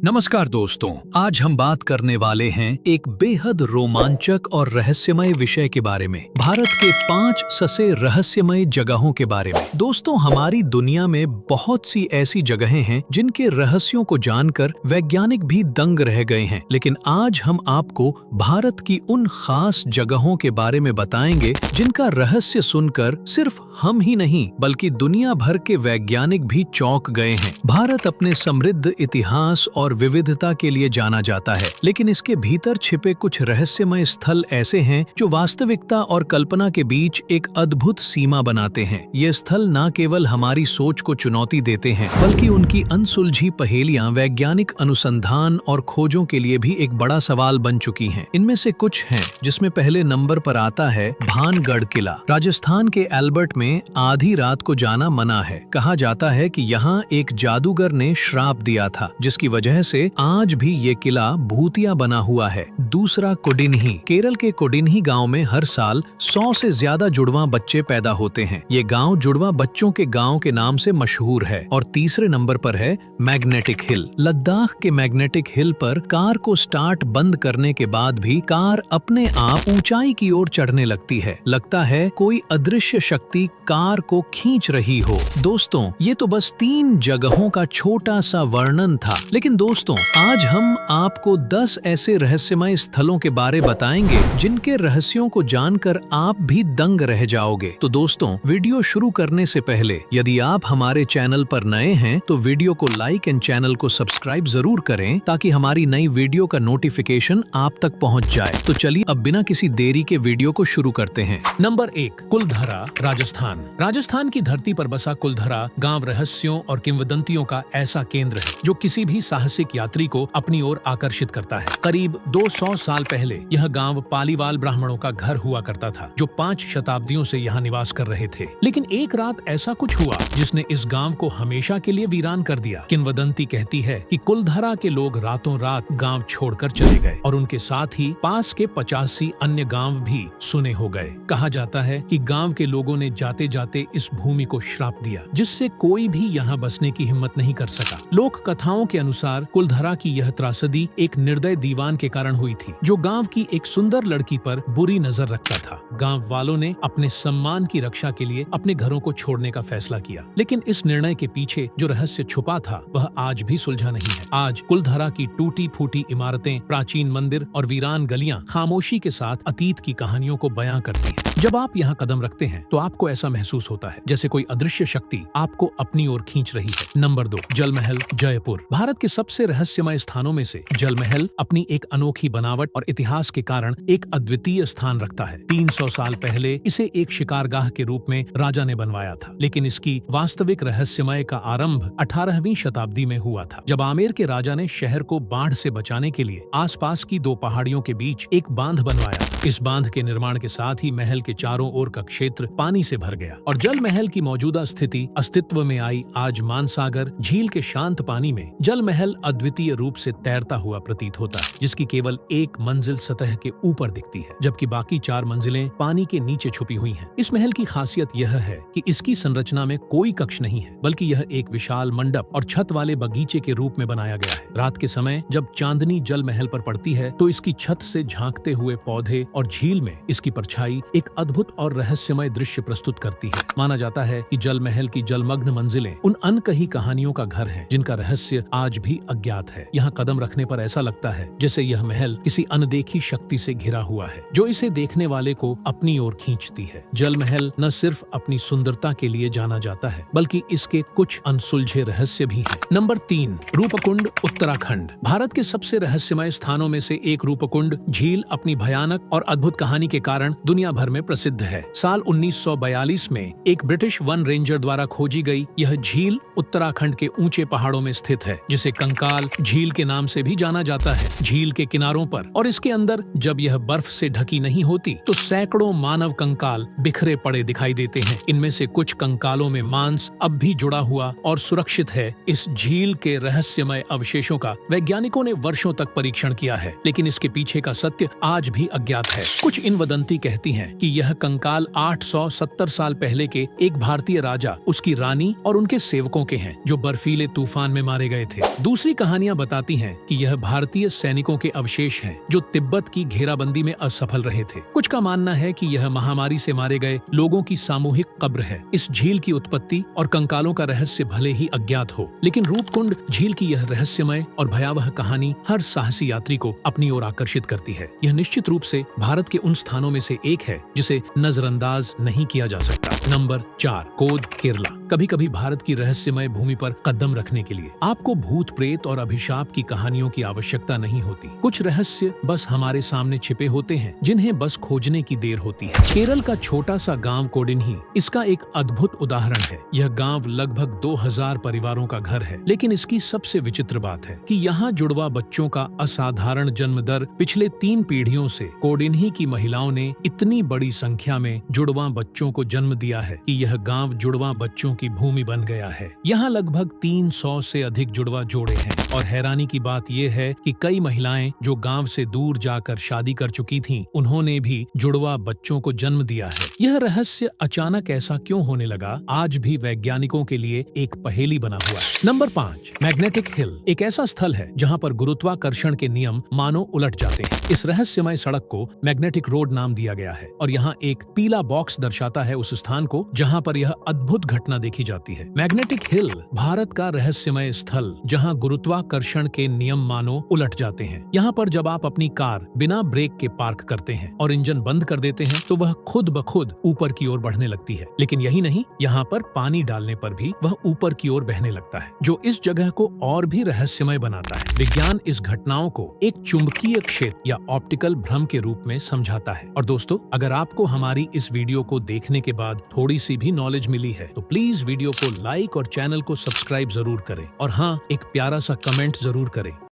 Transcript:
नमस्कार दोस्तों, आज हम बात करने वाले हैं एक बेहद रोमांचक और रहस्यमय विषय के बारे में। भारत के 5 सबसे रहस्यमय जगहों के बारे में। दोस्तों, हमारी दुनिया में बहुत सी ऐसी जगहें हैं जिनके रहस्यों को जानकर वैज्ञानिक भी दंग रह गए हैं। लेकिन आज हम आपको भारत की उन खास जगहों के बारे में बताएंगे जिनका रहस्य सुनकर सिर्फ हम ही नहीं बल्कि दुनिया भर के वैज्ञानिक भी चौंक गए हैं। भारत अपने समृद्ध इतिहास और विविधता के लिए जाना जाता है, लेकिन इसके भीतर छिपे कुछ रहस्यमय स्थल ऐसे हैं जो वास्तविकता और कल्पना के बीच एक अद्भुत सीमा बनाते हैं। ये स्थल न केवल हमारी सोच को चुनौती देते हैं, बल्कि उनकी अनसुलझी पहेलियां वैज्ञानिक अनुसंधान और खोजों के लिए भी एक बड़ा सवाल बन चुकी हैं। इनमें से कुछ हैं जिसमें पहले नंबर पर आता है भानगढ़ किला। राजस्थान के एल्बर्ट में आधी रात को जाना मना है। कहा जाता है कि यहाँ एक जादूगर ने श्राप दिया था, जिसकी वजह से आज भी ये किला भूतिया बना हुआ है। दूसरा, कोडिन्ही। केरल के कोडिन्ही गांव में हर साल 100 से ज्यादा जुड़वा बच्चे पैदा होते हैं। ये गांव जुड़वा बच्चों के गांव के नाम से मशहूर है। और तीसरे नंबर पर है मैग्नेटिक हिल। लद्दाख के मैग्नेटिक हिल पर कार को स्टार्ट बंद करने के बाद भी कार अपने आप ऊंचाई की ओर चढ़ने लगती है। लगता है कोई अदृश्य शक्ति कार को खींच रही हो। दोस्तों, ये तो बस 3 जगहों का छोटा सा वर्णन था, लेकिन दोस्तों, आज हम आपको 10 ऐसे रहस्यमय स्थलों के बारे बताएंगे जिनके रहस्यों को जानकर आप भी दंग रह जाओगे। तो दोस्तों, वीडियो शुरू करने से पहले यदि आप हमारे चैनल पर नए हैं तो वीडियो को लाइक एंड चैनल को सब्सक्राइब जरूर करें, ताकि हमारी नई वीडियो का नोटिफिकेशन आप तक पहुंच जाए। तो चलिए अब बिना किसी देरी के वीडियो को शुरू करते हैं। नंबर 1, कुलधरा, राजस्थान। राजस्थान की धरती पर बसा कुलधरा गांव रहस्यों और किंवदंतियों का ऐसा केंद्र है जो किसी भी साहसिक यात्री को अपनी ओर आकर्षित करता है। करीब 200 साल पहले यह गांव पालीवाल ब्राह्मणों का घर हुआ करता था, जो 5 शताब्दियों से यहाँ निवास कर रहे थे। लेकिन एक रात ऐसा कुछ हुआ जिसने इस गांव को हमेशा के लिए वीरान कर दिया। किंवदंती कहती है कि कुलधरा के लोग रातों रात गांव छोड़कर चले गए और उनके साथ ही पास के 85 अन्य गांव भी सुने हो गए। कहा जाता है कि गांव के लोगों ने जाते जाते इस भूमि को श्राप दिया, जिससे कोई भी यहाँ बसने की हिम्मत नहीं कर सका। लोक कथाओं के अनुसार कुलधरा की यह त्रासदी एक निर्दय दीवान के कारण हुई थी, जो गांव की एक सुंदर लड़की पर बुरी नजर रखता था। गांव वालों ने अपने सम्मान की रक्षा के लिए अपने घरों को छोड़ने का फैसला किया, लेकिन इस निर्णय के पीछे जो रहस्य छुपा था वह आज भी सुलझा नहीं है। आज कुलधरा की टूटी फूटी इमारतें, प्राचीन मंदिर और वीरान गलियां खामोशी के साथ अतीत की कहानियों को बयां करती हैं। जब आप यहाँ कदम रखते हैं तो आपको ऐसा महसूस होता है जैसे कोई अदृश्य शक्ति आपको अपनी ओर खींच रही है। नंबर 2, जल महल, जयपुर। भारत के सबसे रहस्यमय स्थानों में से जल महल अपनी एक अनोखी बनावट और इतिहास के कारण एक अद्वितीय स्थान रखता है। 300 साल पहले इसे एक शिकारगाह के रूप में राजा ने बनवाया था, लेकिन इसकी वास्तविक रहस्यमय का आरंभ 18वीं शताब्दी में हुआ था, जब आमेर के राजा ने शहर को बाढ़ से बचाने के लिए आसपास की 2 पहाड़ियों के बीच एक बांध बनवाया। इस बांध के निर्माण के साथ ही महल के चारों ओर का क्षेत्र पानी से भर गया और जल महल की मौजूदा स्थिति अस्तित्व में आई। आज मानसागर झील के शांत पानी में जल महल अद्वितीय रूप से तैरता हुआ प्रतीत होता है, जिसकी केवल एक मंजिल सतह के ऊपर दिखती है, जबकि बाकी 4 मंजिलें पानी के नीचे छुपी हुई हैं। इस महल की खासियत यह है कि इसकी संरचना में कोई कक्ष नहीं है, बल्कि यह एक विशाल मंडप और छत वाले बगीचे के रूप में बनाया गया है। रात के समय जब चांदनी जल महल पर पड़ती है तो इसकी छत से झांकते हुए पौधे और झील में इसकी परछाई एक अद्भुत और रहस्यमय दृश्य प्रस्तुत करती है। माना जाता है कि जल महल की जलमग्न मंजिलें उन अनकही कहानियों का घर है जिनका रहस्य आज भी अज्ञात है। यहाँ कदम रखने पर ऐसा लगता है जैसे यह महल किसी अनदेखी शक्ति से घिरा हुआ है, जो इसे देखने वाले को अपनी ओर खींचती है। जल महल न सिर्फ अपनी सुंदरता के लिए जाना जाता है, बल्कि इसके कुछ अनसुलझे रहस्य भी हैं। नंबर 3, रूपकुंड, उत्तराखंड। भारत के सबसे रहस्यमय स्थानों में से एक रूपकुंड झील अपनी भयानक और अद्भुत कहानी के कारण दुनिया भर में प्रसिद्ध है। साल 1942 में एक ब्रिटिश वन रेंजर द्वारा खोजी गई यह झील उत्तराखंड के ऊंचे पहाड़ों में स्थित है, जिसे कंकाल झील के नाम से भी जाना जाता है। झील के किनारों पर और इसके अंदर जब यह बर्फ से ढकी नहीं होती तो सैकड़ों मानव कंकाल बिखरे पड़े दिखाई देते हैं। इनमें से कुछ कंकालों में मांस अब भी जुड़ा हुआ और सुरक्षित है। इस झील के रहस्यमय अवशेषों का वैज्ञानिकों ने वर्षों तक परीक्षण किया है, लेकिन इसके पीछे का सत्य आज भी अज्ञात है। कुछ किंवदंती कहती हैं कि यह कंकाल 870 साल पहले के एक भारतीय राजा, उसकी रानी और उनके सेवकों के हैं, जो बर्फीले तूफान में मारे गए थे। दूसरी दूसरी कहानियां बताती हैं कि यह भारतीय सैनिकों के अवशेष हैं जो तिब्बत की घेराबंदी में असफल रहे थे। कुछ का मानना है कि यह महामारी से मारे गए लोगों की सामूहिक कब्र है। इस झील की उत्पत्ति और कंकालों का रहस्य भले ही अज्ञात हो, लेकिन रूपकुंड झील की यह रहस्यमय और भयावह कहानी हर साहसी यात्री को अपनी ओर आकर्षित करती है। यह निश्चित रूप से भारत के उन स्थानों में से एक है जिसे नजरअंदाज नहीं किया जा सकता। नंबर 4, कोद केरला। कभी कभी भारत की रहस्यमय भूमि पर कदम रखने के लिए आपको भूत प्रेत और अभिशाप की कहानियों की आवश्यकता नहीं होती। कुछ रहस्य बस हमारे सामने छिपे होते हैं, जिन्हें बस खोजने की देर होती है। केरल का छोटा सा गांव कोडिन्ही इसका एक अद्भुत उदाहरण है। यह गांव लगभग 2000 परिवारों का घर है, लेकिन इसकी सबसे विचित्र बात है कि यहाँ जुड़वा बच्चों का असाधारण जन्म दर पिछले 3 पीढ़ियों से कोडिन्ही की महिलाओं ने इतनी बड़ी संख्या में जुड़वा बच्चों को जन्म दिया है कि यह गांव जुड़वा बच्चों की भूमि बन गया है। यहाँ लगभग 300 से अधिक जुड़वा जोड़े हैं और हैरानी की बात यह है कि कई महिलाएं जो गांव से दूर जाकर शादी कर चुकी थीं, उन्होंने भी जुड़वा बच्चों को जन्म दिया है। यह रहस्य अचानक ऐसा क्यों होने लगा, आज भी वैज्ञानिकों के लिए एक पहेली बना हुआ है। Number 5, magnetic hill. एक ऐसा स्थल है जहाँ पर गुरुत्वाकर्षण के नियम मानो उलट जाते हैं। इस रहस्यमय सड़क को मैग्नेटिक रोड नाम दिया गया है और यहाँ एक पीला बॉक्स दर्शाता है उस स्थान को जहाँ पर यह अद्भुत घटना देखी जाती है। मैग्नेटिक हिल भारत का रहस्यमय स्थल जहाँ गुरुत्वाकर्षण के नियम मानो उलट जाते हैं। यहाँ पर जब आप अपनी कार बिना ब्रेक के पार्क करते हैं और इंजन बंद कर देते हैं तो वह खुद ब खुद ऊपर की ओर बढ़ने लगती है। लेकिन यही नहीं, यहाँ पर पानी डालने पर भी वह ऊपर की ओर बहने लगता है, जो इस जगह को और भी रहस्यमय बनाता है। विज्ञान इस घटनाओं को एक चुंबकीय क्षेत्र या ऑप्टिकल भ्रम के रूप में समझाता है। और दोस्तों, अगर आपको हमारी इस वीडियो को देखने के बाद थोड़ी सी भी नॉलेज मिली है तो प्लीज वीडियो को लाइक और चैनल को सब्सक्राइब जरूर करें और हाँ, एक प्यारा सा कमेंट जरूर करें।